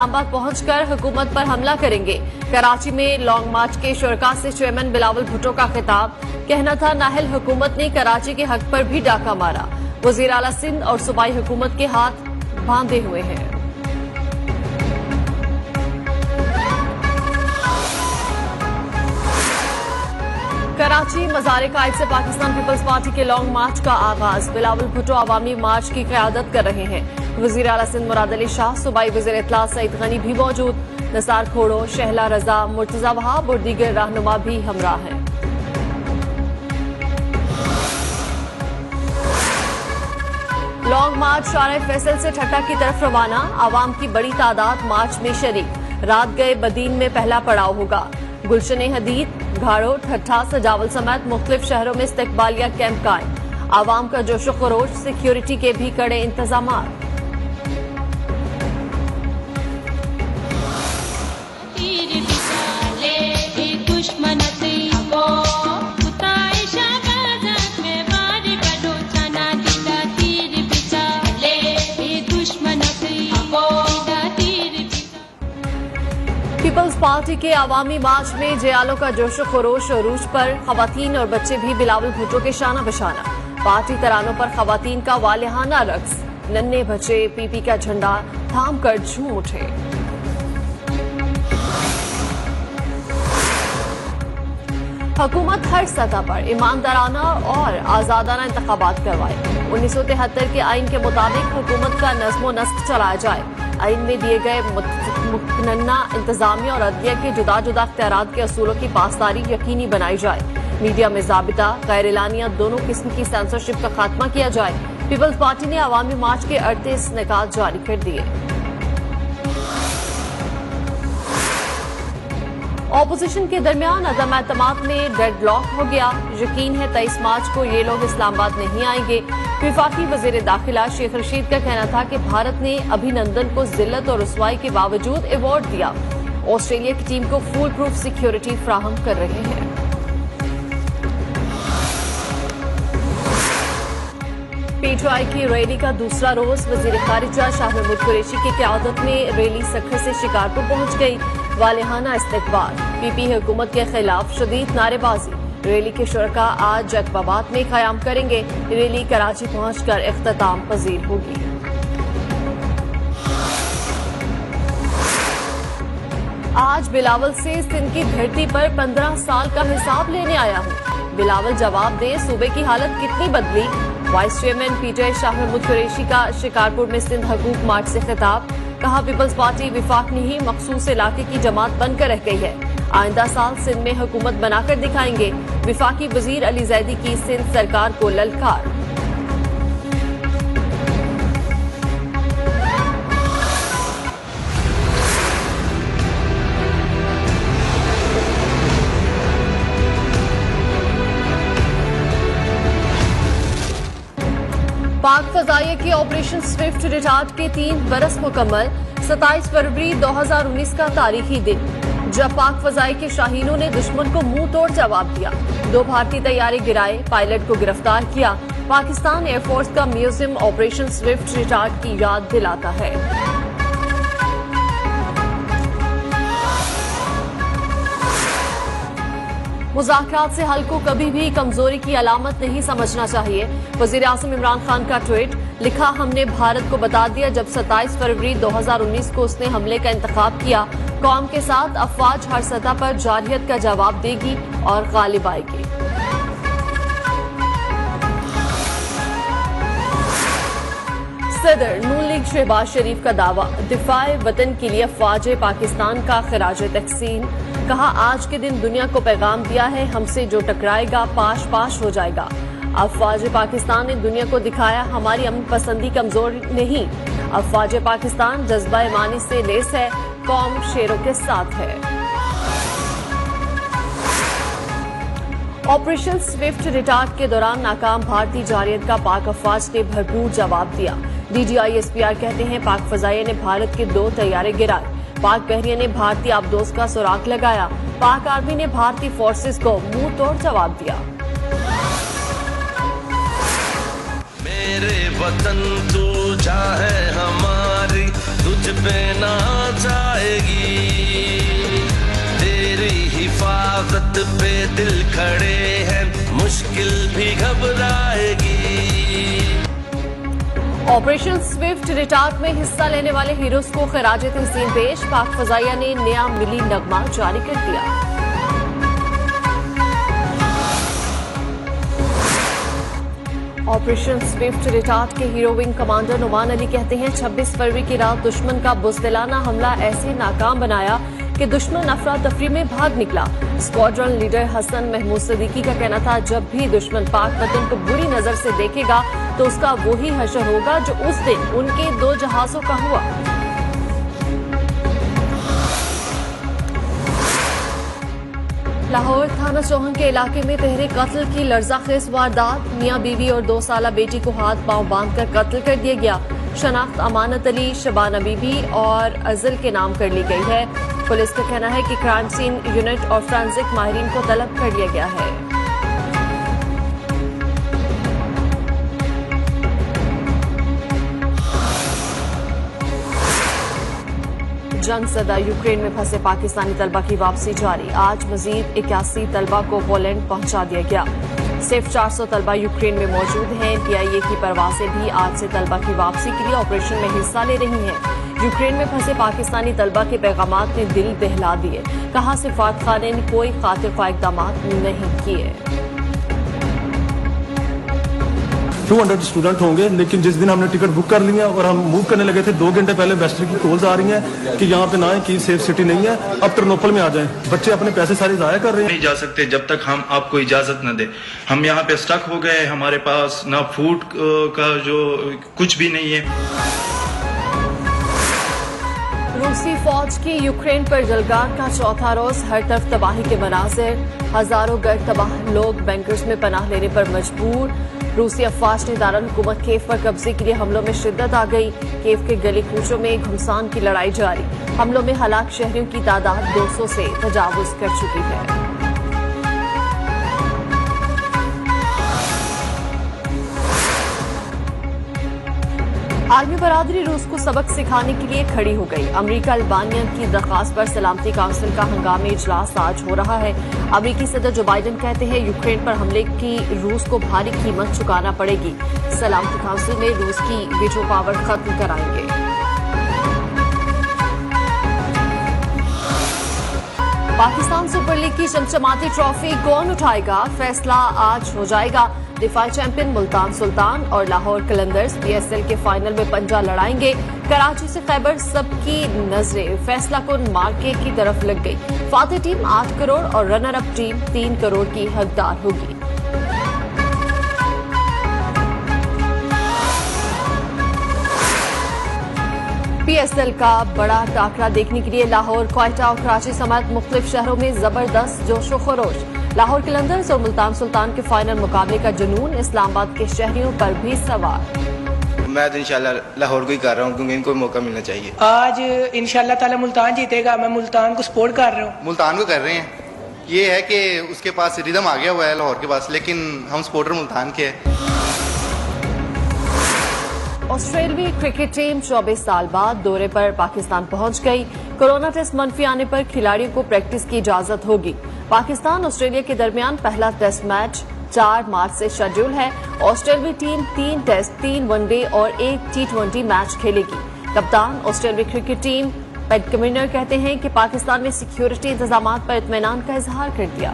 इस्लामाबाद पहुंचकर हुकूमत पर हमला करेंगे। कराची में लॉन्ग मार्च के शुरका से चेयरमैन बिलावल भुट्टो का खिताब। कहना था नाहल हुकूमत ने कराची के हक पर भी डाका मारा। वजीर आला सिंध और सूबाई हुकूमत के हाथ बांधे हुए हैं। कराची मज़ारे कायद से पाकिस्तान पीपल्स पार्टी के लॉन्ग मार्च का आगाज। बिलावल भुट्टो अवामी मार्च की क़यादत कर रहे हैं। वजीर आला सिंध मुराद अली शाह, सूबाई वज़ीर इत्तला सईद गनी भी मौजूद। निसार खोड़ो, शहला रजा, मुर्तजा वहाब और दीगर रहनुमा भी हमरा हैं। लॉन्ग मार्च शारे फैसल से ठट्टा की तरफ रवाना। आवाम की बड़ी तादाद मार्च में शरीक। रात गए बदीन में पहला पड़ाव होगा। गुलशन हदीद, घाड़ो, ठट्ठा, सजावल समेत मुख्तलिफ शहरों में इस्तकबालिया कैंप कायम। आवाम का जोशो खरोश, सिक्योरिटी के भी कड़े इंतजाम। पीपल्स पार्टी के अवामी मार्च में जयालों का जोशो खरोश और रूज पर खवातीन और बच्चे भी बिलावल भुट्टो के शाना बशाना। पार्टी तरानों पर खवातीन का वालिहाना रक्स। नन्हे बच्चे पीपी का झंडा थाम कर झूम उठे। हुकूमत हर सतह पर ईमानदाराना और आजादाना इंतखाबात करवाए। 1973 के आइन के मुताबिक हुकूमत का नज़्मो नस्क चलाया जाए। आइन में दिए गए मुकन्ना इंतजामिया और अदलिया के जुदा जुदा अख्तियारात के असूलों की पासदारी यकीनी बनाई जाए। मीडिया में ज़ाबिता, गैर एलानिया दोनों किस्म की सेंसरशिप का खात्मा किया जाए। पीपल्स पार्टी ने अवामी मार्च के 38 निकात जारी कर दिए। ऑपोजिशन के दरमियान अदम एतमाद में डेडलॉक हो गया। यकीन है 23 मार्च को ये लोग इस्लामाबाद नहीं आएंगे। विफाकी वजीर दाखिला शेख रशीद का कहना था कि भारत ने अभिनंदन को जिल्लत और रुसवाई के बावजूद अवार्ड दिया। ऑस्ट्रेलिया की टीम को फुल प्रूफ सिक्योरिटी फ्राहम कर रहे हैं। पीटीआई की रैली का दूसरा रोज। वजीर खारिजा शाह महमूद कुरैशी की क़यादत में रैली सखर से शिकारपुर पहुंच गई। वालिहाना इस्तकबाल। पीपी हुकूमत के खिलाफ शदीद नारेबाजी। रैली के शुरका आज जैकबाबाद में क़याम करेंगे। रैली कराची पहुंचकर इख्तिताम पजीर होगी। आज बिलावल से सिंध की धरती पर 15 साल का हिसाब लेने आया हूं। बिलावल जवाब दे, सूबे की हालत कितनी बदली। Vice chairman PTI Shah Mahmood Qureshi का शिकारपुर में सिंध हकूक मार्च से खिताब। कहा पीपल्स पार्टी विफाक नहीं मखसूस इलाके की जमात बनकर रह गई है। आइंदा साल सिंध में हुकूमत बनाकर दिखाएंगे। विफाकी वजीर अली जैदी की सिंध सरकार को ललकार। पाक फजाइया के ऑपरेशन स्विफ्ट रिटार्ट के 3 बरस मुकम्मल। 27 फरवरी 2019 का तारीखी दिन जब पाक फजाई के शाहीनों ने दुश्मन को मुंह तोड़ जवाब दिया। 2 भारतीय तैयारे गिराए, पायलट को गिरफ्तार किया। पाकिस्तान एयरफोर्स का म्यूजियम ऑपरेशन स्विफ्ट रिटार्ट की याद दिलाता है। मुज़ाकरात से हल को कभी भी कमजोरी की अलामत नहीं समझना चाहिए। वज़ीर आज़म इमरान खान का ट्वीट। लिखा, हमने भारत को बता दिया जब 27 फरवरी 2019 को उसने हमले का इंतखाब किया। कौम के साथ अफवाज हर सतह पर जारहियत का जवाब देगी और गालिब आएगी। सदर नून लीग शहबाज शरीफ का दावा। दिफाए वतन के लिए अफवाज पाकिस्तान का खराज तहसीन। कहा, आज के दिन दुनिया को पैगाम दिया है, हमसे जो टकराएगा पाश पाश हो जाएगा। अफवाज पाकिस्तान ने दुनिया को दिखाया हमारी अमन पसंदी कमजोर नहीं। अफवाज पाकिस्तान जज्बा ईमानी से लेस है, कौम शेरों के साथ है। ऑपरेशन स्विफ्ट रिटार्ट के दौरान नाकाम भारतीय जारियत का पाक अफवाज ने भरपूर जवाब दिया। DGI SPR कहते हैं पाक फजाइया ने भारत के 2 तैयारे गिराए। पाक बहरिया ने भारतीय आबदोज का सुराग लगाया। पाक आर्मी ने भारतीय फोर्सेस को मुंह तोड़ जवाब दिया। मेरे वतन तू चाहे हमारी तुझ पे ना जाएगी, तेरी हिफाजत पे दिल खड़े हैं, मुश्किल भी घबराएगी। ऑपरेशन स्विफ्ट रिटार्ट में हिस्सा लेने वाले हीरोज को खिराज तहसीन पेश। पाक फजाइया ने नया मिली नगमा जारी कर दिया। ऑपरेशन स्विफ्ट रिटार्ट के hero wing commander Numan Ali कहते हैं 26 फरवरी की रात दुश्मन का बुज़दिलाना हमला ऐसे नाकाम बनाया कि दुश्मन अफरा तफरी में भाग निकला। स्क्वाड्रन लीडर हसन महमूद सिद्दीकी का कहना था, जब भी दुश्मन पाक वतन को बुरी नजर से देखेगा तो उसका वही हशर होगा जो उस दिन उनके 2 जहाजों का हुआ। लाहौर थाना चौहन के इलाके में तहरे कत्ल की लर्जाखेज वारदात। मियां बीवी और 2 साला बेटी को हाथ पांव बांधकर कत्ल कर दिया गया। शनाख्त अमानत अली, शबाना बीबी और अजल के नाम कर ली गई है। पुलिस का कहना है कि क्राइम सीन यूनिट और फोरेंसिक माहिरीन को तलब कर लिया गया है। जंग सदा यूक्रेन में फंसे पाकिस्तानी तलबा की वापसी जारी। आज मजीद 81 तलबा को पोलैंड पहुंचा दिया गया। सिर्फ 400 तलबा यूक्रेन में मौजूद हैं। PIA की परवासें भी आज से तलबा की वापसी के लिए ऑपरेशन में हिस्सा ले रही हैं। यूक्रेन में फंसे पाकिस्तानी तलबा के पैगामात ने दिल दहला दिए। कहा, सिफारत खाने ने कोई खातिर ख्वाह इक़दाम नहीं किए। 200 स्टूडेंट होंगे, लेकिन जिस दिन हमने टिकट बुक कर लिया और हम मूव करने लगे थे 2 घंटे पहले वेस्टर की कॉल्स आ रही हैं कि यहाँ पे ना है, कि सेफ सिटी नहीं है, अब टर्नोपल में आ जाएं। बच्चे अपने पैसे सारे जाया कर रहे हैं। नहीं जा सकते जब तक हम आपको इजाजत न दे। हम यहाँ पे स्टक हो गए, हमारे पास ना फूड का जो कुछ भी नहीं है। रूसी फौज की यूक्रेन पर जलगार का चौथा रोज, हर तरफ तबाही के मनाजिर। हजारों गर्द तबाह लोग बैंकर्स में पनाह लेने पर मजबूर। रूसी अफवाज ने दारुल हुकूमत कीव पर कब्जे के लिए हमलों में शिद्दत आ गई। कीव के गली कूचों में घुमसान की लड़ाई जारी। हमलों में हलाक शहरियों की तादाद 200 से तजावुज कर चुकी है। आर्मी बरादरी रूस को सबक सिखाने के लिए खड़ी हो गई। अमरीका अल्बानिया की दरखास्त पर सलामती काउंसिल का हंगामी इजलास आज हो रहा है। अमरीकी सदर जो बाइडन कहते हैं यूक्रेन पर हमले की रूस को भारी कीमत चुकाना पड़ेगी। सलामती काउंसिल में रूस की वीटो पावर खत्म कराएंगे। पाकिस्तान सुपर लीग की चमचमाती ट्रॉफी कौन उठाएगा, फैसला आज हो जाएगा। दिफाई चैंपियन मुल्तान सुल्तान और लाहौर कलंदर्स PSL के फाइनल में पंजा लड़ाएंगे। कराची से खैबर, सबकी नजरें फैसला कुन मार्के की तरफ लग गई। फातेह टीम 8 करोड़ और रनर अप टीम 3 करोड़ की हकदार होगी। PSL का बड़ा टाकरा देखने के लिए लाहौर, क्वेटा और कराची समेत मुख्तलिफ शहरों में जबरदस्त जोशो खरोश। लाहौर कलंदर्स और मुल्तान सुल्तान के फाइनल मुकाबले का जुनून इस्लामाबाद के शहरियों पर भी सवार। मैं तो इंशाल्लाह लाहौर को ही कर रहा हूँ, क्योंकि इनको मौका मिलना चाहिए। आज इंशाल्लाह ताला मुल्तान जीतेगा। मैं मुल्तान को सपोर्ट कर रहा हूँ। मुल्तान को कर रहे हैं। ये है कि उसके पास रिदम आ गया हुआ है लाहौर के पास, लेकिन हम सपोर्टर मुल्तान के हैं। ऑस्ट्रेलियाई क्रिकेट टीम 24 साल बाद दौरे पर पाकिस्तान पहुंच गई। कोरोना टेस्ट मनफी आने पर खिलाड़ियों को प्रैक्टिस की इजाजत होगी। पाकिस्तान ऑस्ट्रेलिया के दरमियान पहला टेस्ट मैच 4 मार्च से शेड्यूल है। ऑस्ट्रेलियाई टीम 3 टेस्ट, 3 वनडे और 1 T20 मैच खेलेगी। कप्तान ऑस्ट्रेलियाई क्रिकेट टीम पैट कमिन्स कहते हैं कि पाकिस्तान में सिक्योरिटी इंतजामात पर इत्मीनान का इजहार कर दिया।